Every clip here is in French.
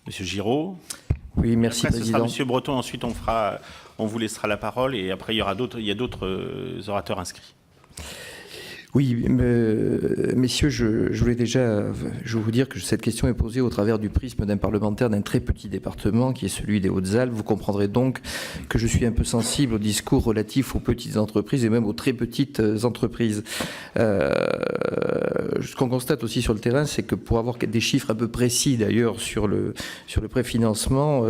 Monsieur Giraud. Oui, merci, Après, ce Président. sera Monsieur Breton. Ensuite, on vous laissera la parole et après, il y a d'autres orateurs inscrits. Oui, messieurs, je voulais déjà vous dire que cette question est posée au travers du prisme d'un parlementaire d'un très petit département qui est celui des Hautes-Alpes. Vous comprendrez donc que je suis un peu sensible au discours relatif aux petites entreprises et même aux très petites entreprises. Ce qu'on constate aussi sur le terrain, c'est que pour avoir des chiffres un peu précis d'ailleurs sur le préfinancement,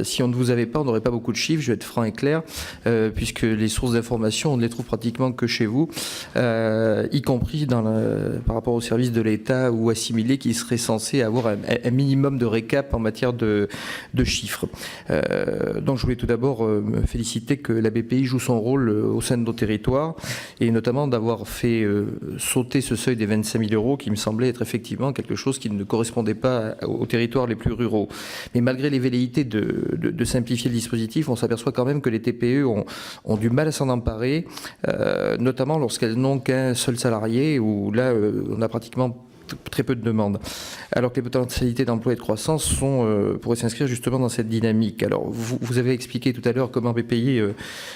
si on ne vous avait pas, on n'aurait pas beaucoup de chiffres, je vais être franc et clair, puisque les sources d'information, on ne les trouve pratiquement que chez vous. Y compris par rapport aux services de l'État ou assimilés qui seraient censés avoir un minimum de récap en matière de chiffres. Donc je voulais tout d'abord me féliciter que la BPI joue son rôle au sein de nos territoires et notamment d'avoir fait sauter ce seuil des 25 000 euros qui me semblait être effectivement quelque chose qui ne correspondait pas aux territoires les plus ruraux. Mais malgré les velléités de simplifier le dispositif, on s'aperçoit quand même que les TPE ont du mal à s'en emparer, notamment lorsqu'elles n'ont qu'un seul salarié, où là, on a pratiquement très peu de demandes, alors que les potentialités d'emploi et de croissance pourraient s'inscrire justement dans cette dynamique. Alors, vous avez expliqué tout à l'heure comment BPI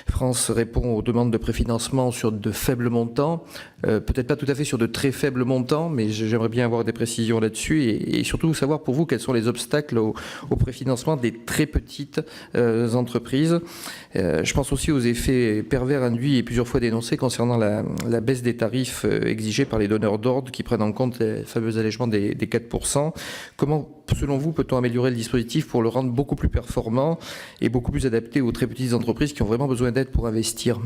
France répond aux demandes de préfinancement sur de faibles montants, peut-être pas tout à fait sur de très faibles montants, mais j'aimerais bien avoir des précisions là-dessus et surtout savoir pour vous quels sont les obstacles au préfinancement des très petites entreprises. Je pense aussi aux effets pervers induits et plusieurs fois dénoncés concernant la baisse des tarifs exigés par les donneurs d'ordre qui prennent en compte les fameux allègements des 4%. Comment, selon vous, peut-on améliorer le dispositif pour le rendre beaucoup plus performant et beaucoup plus adapté aux très petites entreprises qui ont vraiment besoin d'aide pour investir ?